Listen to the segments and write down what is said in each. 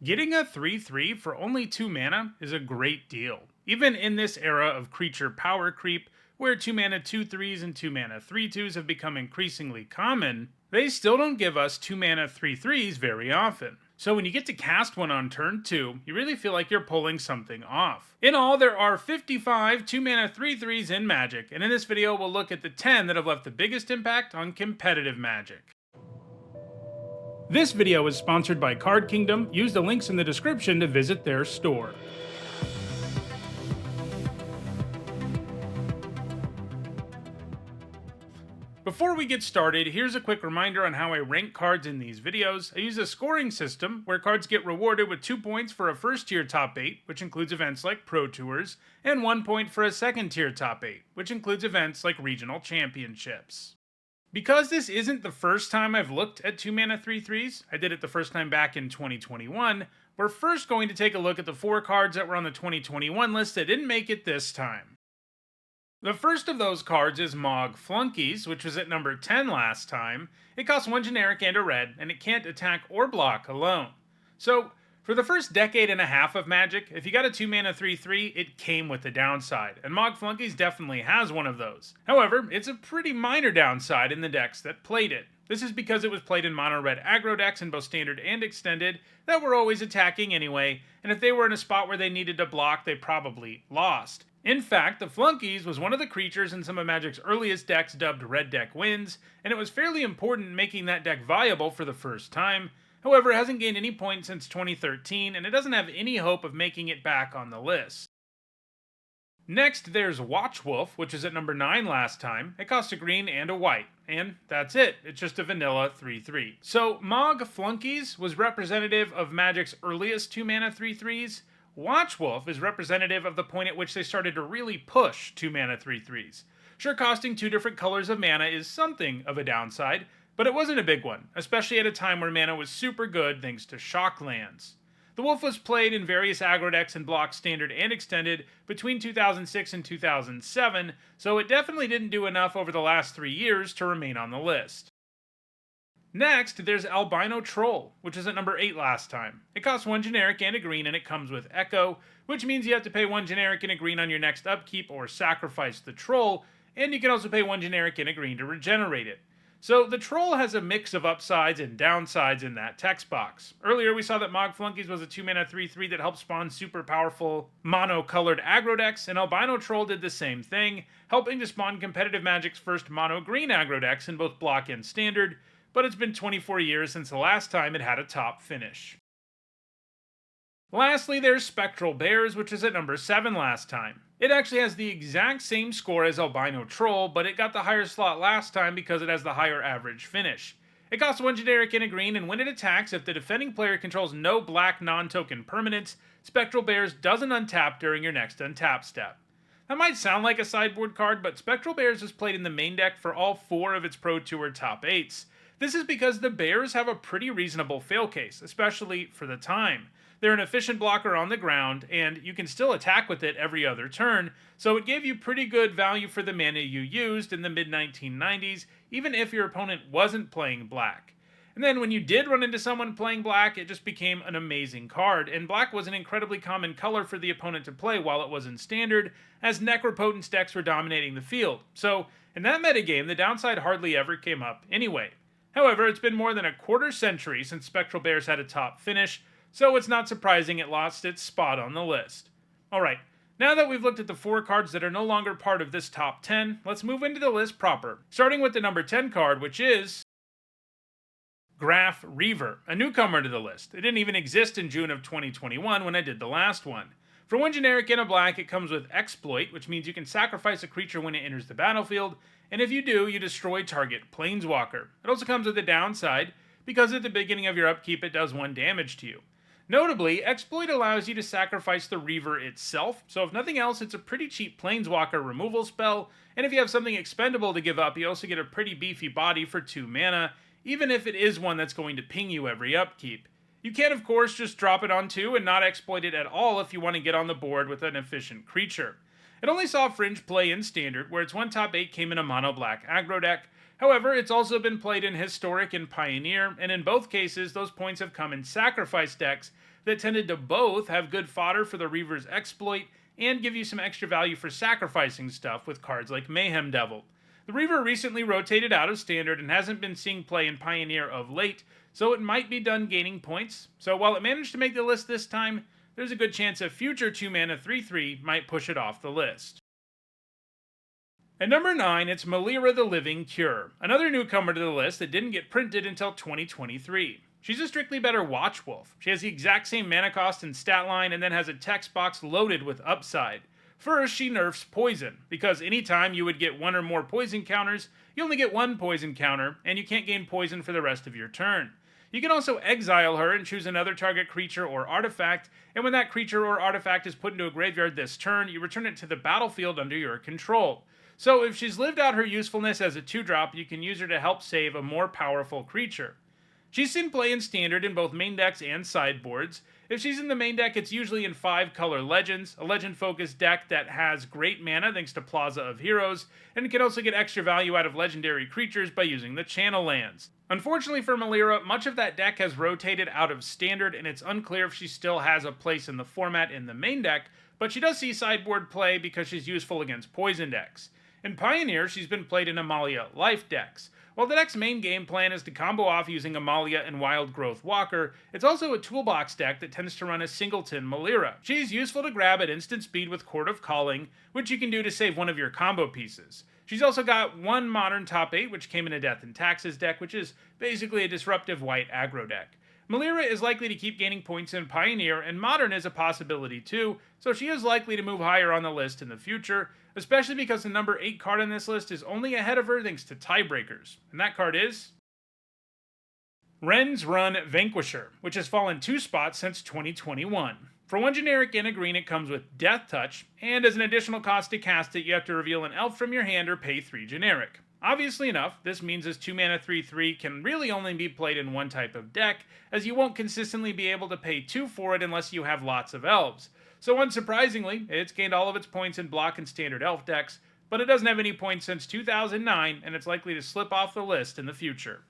Getting a 3/3 for only 2 mana is a great deal. Even in this era of creature power creep, where 2 mana 2/3s and 2 mana 3/2s have become increasingly common, they still don't give us 2 mana 3/3s very often. So when you get to cast one on turn 2, you really feel like you're pulling something off. In all, there are 55 2 mana 3/3s in Magic, and in this video we'll look at the 10 that have left the biggest impact on competitive Magic. This video is sponsored by Card Kingdom. Use the links in the description to visit their store. Before we get started, here's a quick reminder on how I rank cards in these videos. I use a scoring system where cards get rewarded with 2 points for a first tier top 8, which includes events like Pro Tours, and 1 point for a second tier top 8, which includes events like regional championships. Because this isn't the first time I've looked at 2 mana 3/3s, I did it the first time back in 2021, we're first going to take a look at the 4 cards that were on the 2021 list that didn't make it this time. The first of those cards is Mog Flunkies, which was at number 10 last time. It costs 1 generic and a red, and it can't attack or block alone. So, for the first decade and a half of Magic, if you got a 2 mana 3/3, it came with a downside, and Mog Flunkies definitely has one of those. However, it's a pretty minor downside in the decks that played it. This is because it was played in mono red aggro decks in both standard and extended that were always attacking anyway, and if they were in a spot where they needed to block, they probably lost. In fact, the Flunkies was one of the creatures in some of Magic's earliest decks dubbed Red Deck Wins, and it was fairly important in making that deck viable for the first time. However, it hasn't gained any points since 2013, and it doesn't have any hope of making it back on the list. Next, there's Watchwolf, which is at number 9 last time. It costs a green and a white, and that's it. It's just a vanilla 3/3. So, Mog Flunkies was representative of Magic's earliest 2 mana 3/3s. Watchwolf is representative of the point at which they started to really push 2 mana 3/3s. Sure, costing 2 different colors of mana is something of a downside, but it wasn't a big one, especially at a time where mana was super good thanks to shock lands. The wolf was played in various aggro decks and blocks standard and extended between 2006 and 2007, so it definitely didn't do enough over the last 3 years to remain on the list. Next, there's Albino Troll, which is at number 8 last time. It costs 1 generic and a green, and it comes with Echo, which means you have to pay 1 generic and a green on your next upkeep or sacrifice the troll, and you can also pay 1 generic and a green to regenerate it. So the troll has a mix of upsides and downsides in that text box. Earlier we saw that Mog Flunkies was a 2 mana 3/3 that helped spawn super powerful mono-colored aggro decks, and Albino Troll did the same thing, helping to spawn competitive Magic's first mono-green aggro decks in both block and standard, but it's been 24 years since the last time it had a top finish. Lastly, there's Spectral Bears, which is at number 7 last time. It actually has the exact same score as Albino Troll, but it got the higher slot last time because it has the higher average finish. It costs 1 generic and a green, and when it attacks, if the defending player controls no black non-token permanents, Spectral Bears doesn't untap during your next untap step. That might sound like a sideboard card, but Spectral Bears is played in the main deck for all 4 of its Pro Tour top 8s. This is because the Bears have a pretty reasonable fail case, especially for the time. They're an efficient blocker on the ground, and you can still attack with it every other turn, so it gave you pretty good value for the mana you used in the mid-1990s, even if your opponent wasn't playing black. And then when you did run into someone playing black, it just became an amazing card, and black was an incredibly common color for the opponent to play while it was in standard, as Necropotence decks were dominating the field. So, in that metagame, the downside hardly ever came up anyway. However, it's been more than a quarter century since Spectral Bears had a top finish, so it's not surprising it lost its spot on the list. Alright, now that we've looked at the 4 cards that are no longer part of this top 10, let's move into the list proper, starting with the number 10 card, which is Graph Reaver, a newcomer to the list. It didn't even exist in June of 2021 when I did the last one. For 1 generic and a black, it comes with Exploit, which means you can sacrifice a creature when it enters the battlefield, and if you do, you destroy target Planeswalker. It also comes with a downside, because at the beginning of your upkeep it does 1 damage to you. Notably, Exploit allows you to sacrifice the Reaver itself, so if nothing else, it's a pretty cheap Planeswalker removal spell, and if you have something expendable to give up, you also get a pretty beefy body for 2 mana, even if it is one that's going to ping you every upkeep. You can, of course, just drop it on 2 and not exploit it at all if you want to get on the board with an efficient creature. It only saw Fringe play in Standard, where its 1 top 8 came in a mono black aggro deck. However, it's also been played in Historic and Pioneer, and in both cases, those points have come in Sacrifice decks that tended to both have good fodder for the Reaver's exploit and give you some extra value for sacrificing stuff with cards like Mayhem Devil. The Reaver recently rotated out of Standard and hasn't been seeing play in Pioneer of late, so it might be done gaining points. So while it managed to make the list this time, there's a good chance a future 2-mana 3/3 might push it off the list. At number 9, it's Melira the Living Cure, another newcomer to the list that didn't get printed until 2023. She's a strictly better Watch Wolf. She has the exact same mana cost and stat line and then has a text box loaded with upside. First, she nerfs poison, because anytime you would get one or more poison counters, you only get one poison counter, and you can't gain poison for the rest of your turn. You can also exile her and choose another target creature or artifact, and when that creature or artifact is put into a graveyard this turn, you return it to the battlefield under your control. So if she's lived out her usefulness as a 2-drop, you can use her to help save a more powerful creature. She's seen play in Standard in both main decks and sideboards. If she's in the main deck, it's usually in 5-color Legends, a legend-focused deck that has great mana thanks to Plaza of Heroes, and can also get extra value out of legendary creatures by using the Channel Lands. Unfortunately for Melira, much of that deck has rotated out of Standard, and it's unclear if she still has a place in the format in the main deck, but she does see sideboard play because she's useful against poison decks. In Pioneer, she's been played in Amalia Life decks. While the deck's main game plan is to combo off using Amalia and Wild Growth Walker, it's also a toolbox deck that tends to run a singleton Melira. She's useful to grab at instant speed with Court of Calling, which you can do to save one of your combo pieces. She's also got one modern top 8, which came in a Death and Taxes deck, which is basically a disruptive white aggro deck. Melira is likely to keep gaining points in Pioneer, and Modern is a possibility too, so she is likely to move higher on the list in the future, especially because the number 8 card on this list is only ahead of her thanks to tiebreakers, and that card is Wren's Run Vanquisher, which has fallen 2 spots since 2021. For 1 generic and a green, it comes with Death Touch, and as an additional cost to cast it, you have to reveal an elf from your hand or pay 3 generic. Obviously enough, this means this 2-mana 3/3 can really only be played in one type of deck, as you won't consistently be able to pay 2 for it unless you have lots of elves. So unsurprisingly, it's gained all of its points in block and standard elf decks, but it doesn't have any points since 2009, and it's likely to slip off the list in the future.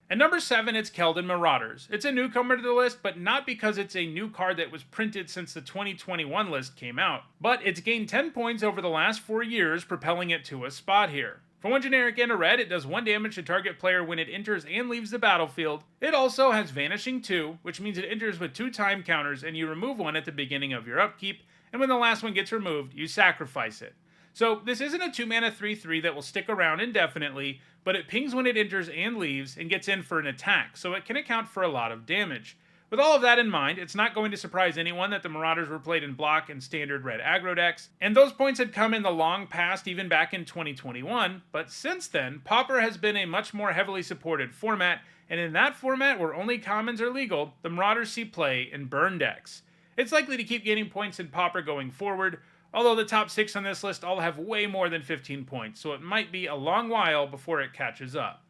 At number 7, it's Keldon Marauders. It's a newcomer to the list, but not because it's a new card that was printed since the 2021 list came out. But it's gained 10 points over the last 4 years, propelling it to a spot here. For 1 generic and a red, it does 1 damage to target player when it enters and leaves the battlefield. It also has Vanishing 2, which means it enters with 2 time counters, and you remove one at the beginning of your upkeep, and when the last one gets removed, you sacrifice it. So this isn't a 2-mana 3/3 that will stick around indefinitely, but it pings when it enters and leaves and gets in for an attack, so it can account for a lot of damage. With all of that in mind, it's not going to surprise anyone that the Marauders were played in block and standard red aggro decks, and those points had come in the long past even back in 2021, but since then, Pauper has been a much more heavily supported format, and in that format where only commons are legal, the Marauders see play in burn decks. It's likely to keep gaining points in Pauper going forward, although the top 6 on this list all have way more than 15 points, so it might be a long while before it catches up.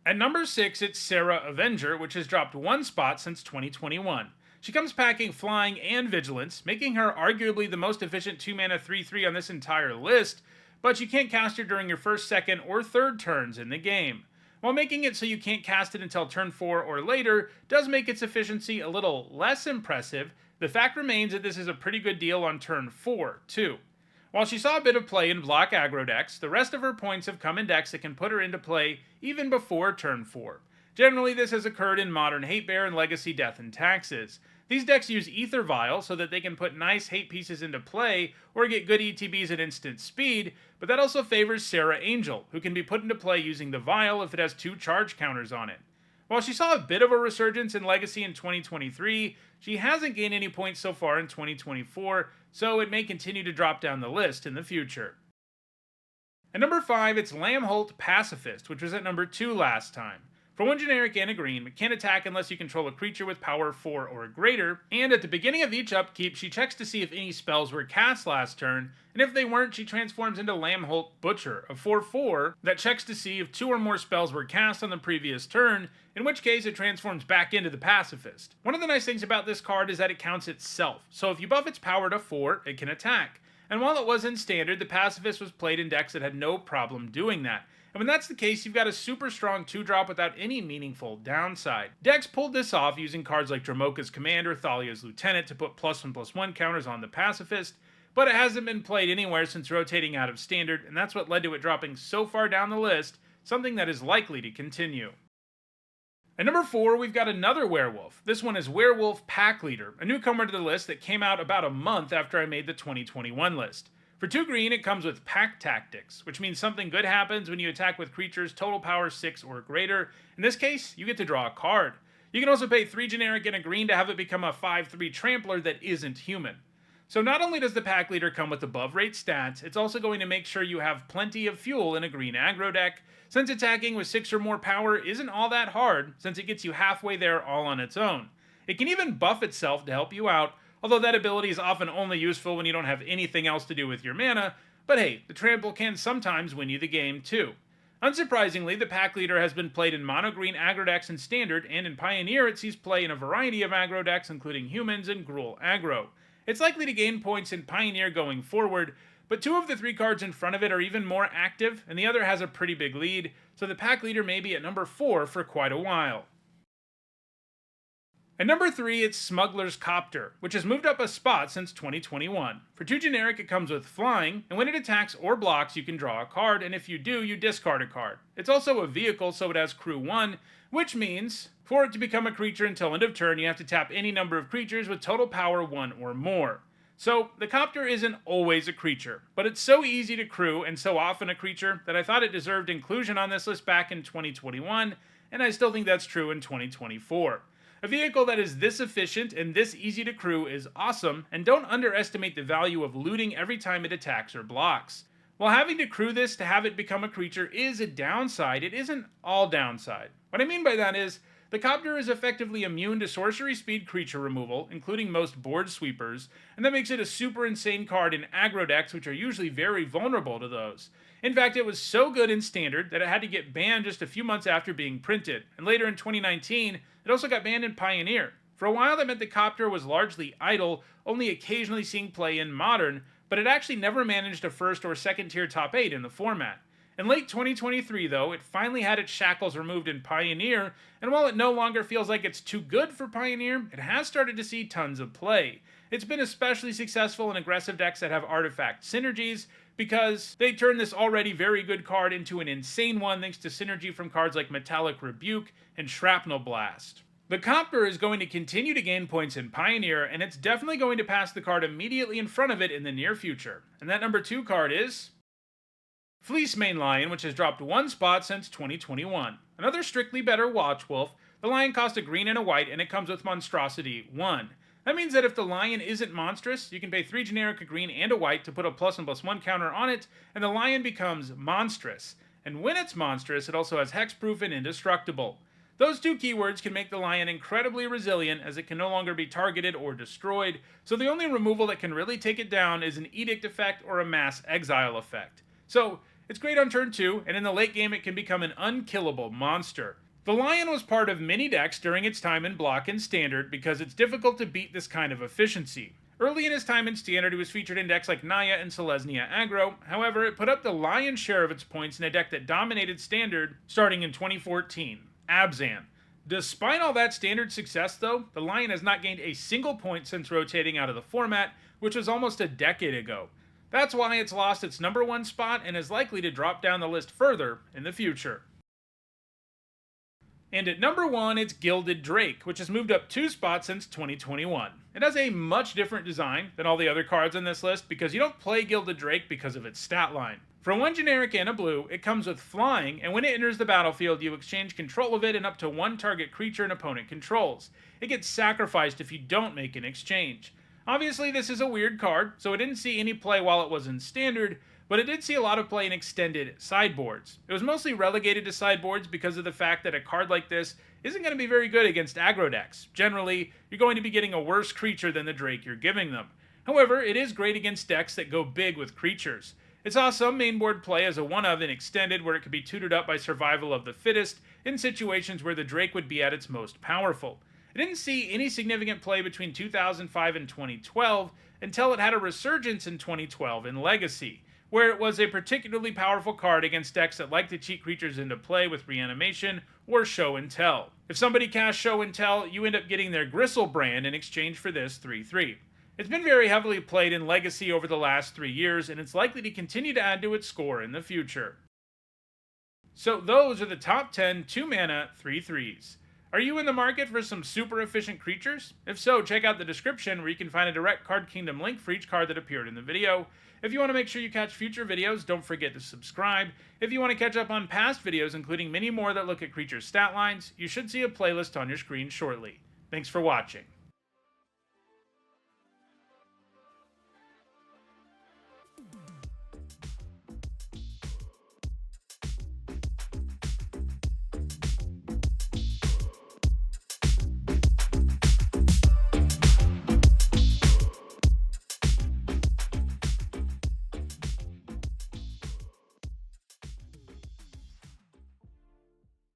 At number 6, it's Sarah Avenger, which has dropped 1 spot since 2021. She comes packing Flying and Vigilance, making her arguably the most efficient 2-mana 3/3 on this entire list, but you can't cast her during your first, second, or third turns in the game. While making it so you can't cast it until turn 4 or later does make its efficiency a little less impressive, the fact remains that this is a pretty good deal on turn 4, too. While she saw a bit of play in block aggro decks, the rest of her points have come in decks that can put her into play even before turn 4. Generally, this has occurred in Modern Hate Bear and Legacy Death and Taxes. These decks use Ether Vial so that they can put nice hate pieces into play or get good ETBs at instant speed, but that also favors Sarah Angel, who can be put into play using the Vial if it has 2 charge counters on it. While she saw a bit of a resurgence in Legacy in 2023, she hasn't gained any points so far in 2024, so it may continue to drop down the list in the future. At number 5, it's Lamholt Pacifist, which was at number 2 last time. For 1 generic and a green, it can't attack unless you control a creature with power 4 or greater, and at the beginning of each upkeep, she checks to see if any spells were cast last turn, and if they weren't, she transforms into Lamholt Butcher, a 4/4 that checks to see if 2 or more spells were cast on the previous turn, in which case it transforms back into the Pacifist. One of the nice things about this card is that it counts itself, so if you buff its power to 4, it can attack. And while it was in standard, the Pacifist was played in decks that had no problem doing that. And when that's the case, you've got a super strong 2-drop without any meaningful downside. Decks pulled this off using cards like Dromoka's Command or Thalia's Lieutenant to put +1/+1 counters on the Pacifist, but it hasn't been played anywhere since rotating out of standard, and that's what led to it dropping so far down the list, something that is likely to continue. At number 4, we've got another werewolf. This one is Werewolf Pack Leader, a newcomer to the list that came out about a month after I made the 2021 list. For 2 green, it comes with Pack Tactics, which means something good happens when you attack with creatures total power 6 or greater. In this case, you get to draw a card. You can also pay 3 generic and a green to have it become a 5/3 trampler that isn't human. So not only does the Pack Leader come with above rate stats, it's also going to make sure you have plenty of fuel in a green aggro deck, since attacking with 6 or more power isn't all that hard, since it gets you halfway there all on its own. It can even buff itself to help you out, although that ability is often only useful when you don't have anything else to do with your mana, but hey, the trample can sometimes win you the game too. Unsurprisingly, the Pack Leader has been played in mono-green aggro decks in Standard, and in Pioneer it sees play in a variety of aggro decks including humans and Gruul aggro. It's likely to gain points in Pioneer going forward, but 2 of the 3 cards in front of it are even more active, and the other has a pretty big lead, so the Pack Leader may be at number 4 for quite a while. At number 3, it's Smuggler's Copter, which has moved up a spot since 2021. For 2 generic, it comes with Flying, and when it attacks or blocks, you can draw a card, and if you do, you discard a card. It's also a vehicle, so it has Crew 1, which means for it to become a creature until end of turn, you have to tap any number of creatures with total power 1 or more. So, the Copter isn't always a creature, but it's so easy to crew and so often a creature that I thought it deserved inclusion on this list back in 2021, and I still think that's true in 2024. A vehicle that is this efficient and this easy to crew is awesome, and don't underestimate the value of looting every time it attacks or blocks. While having to crew this to have it become a creature is a downside, it isn't all downside. What I mean by that is, the Copter is effectively immune to sorcery speed creature removal, including most board sweepers, and that makes it a super insane card in aggro decks, which are usually very vulnerable to those. In fact, it was so good in Standard that it had to get banned just a few months after being printed, and later in 2019, it also got banned in Pioneer. For a while, that meant the Copter was largely idle, only occasionally seeing play in Modern, but it actually never managed a first or second tier top 8 in the format. In late 2023, though, it finally had its shackles removed in Pioneer, and while it no longer feels like it's too good for Pioneer, it has started to see tons of play. It's been especially successful in aggressive decks that have artifact synergies, because they turn this already very good card into an insane one thanks to synergy from cards like Metallic Rebuke and Shrapnel Blast. The Copter is going to continue to gain points in Pioneer, and it's definitely going to pass the card immediately in front of it in the near future. And that number 2 card is Fleecemane Lion, which has dropped 1 spot since 2021. Another strictly better Watch Wolf, the lion costs a green and a white, and it comes with Monstrosity 1. That means that if the lion isn't monstrous, you can pay 3 generic, a green, and a white to put a +1/+1 counter on it, and the lion becomes monstrous. And when it's monstrous, it also has hexproof and indestructible. Those 2 keywords can make the lion incredibly resilient, as it can no longer be targeted or destroyed, so the only removal that can really take it down is an edict effect or a mass exile effect. So, it's great on turn 2, and in the late game it can become an unkillable monster. The lion was part of many decks during its time in Block and Standard because it's difficult to beat this kind of efficiency. Early in his time in Standard, he was featured in decks like Naya and Selesnya aggro, however, it put up the lion's share of its points in a deck that dominated Standard starting in 2014, Abzan. Despite all that Standard success though, the lion has not gained a single point since rotating out of the format, which was almost a decade ago. That's why it's lost its number 1 spot and is likely to drop down the list further in the future. And at number 1, it's Gilded Drake, which has moved up 2 spots since 2021. It has a much different design than all the other cards on this list because you don't play Gilded Drake because of its stat line. For 1 generic and a blue, it comes with Flying, and when it enters the battlefield, you exchange control of it and up to 1 target creature an opponent controls. It gets sacrificed if you don't make an exchange. Obviously, this is a weird card, so it didn't see any play while it was in Standard, but it did see a lot of play in extended sideboards. It was mostly relegated to sideboards because of the fact that a card like this isn't going to be very good against aggro decks. Generally, you're going to be getting a worse creature than the Drake you're giving them. However, it is great against decks that go big with creatures. It saw some mainboard play as a one-of in Extended, where it could be tutored up by Survival of the Fittest in situations where the Drake would be at its most powerful. It didn't see any significant play between 2005 and 2012 until it had a resurgence in 2012 in Legacy, where it was a particularly powerful card against decks that like to cheat creatures into play with reanimation or show and tell. If somebody casts show and tell, you end up getting their Gristlebrand in exchange for this 3/3. It's been very heavily played in Legacy over the last 3 years, and it's likely to continue to add to its score in the future. So those are the top 10 2-mana 3/3s. Are you in the market for some super efficient creatures? If so, check out the description where you can find a direct Card Kingdom link for each card that appeared in the video. If you want to make sure you catch future videos, don't forget to subscribe. If you want to catch up on past videos, including many more that look at creature stat lines, you should see a playlist on your screen shortly. Thanks for watching.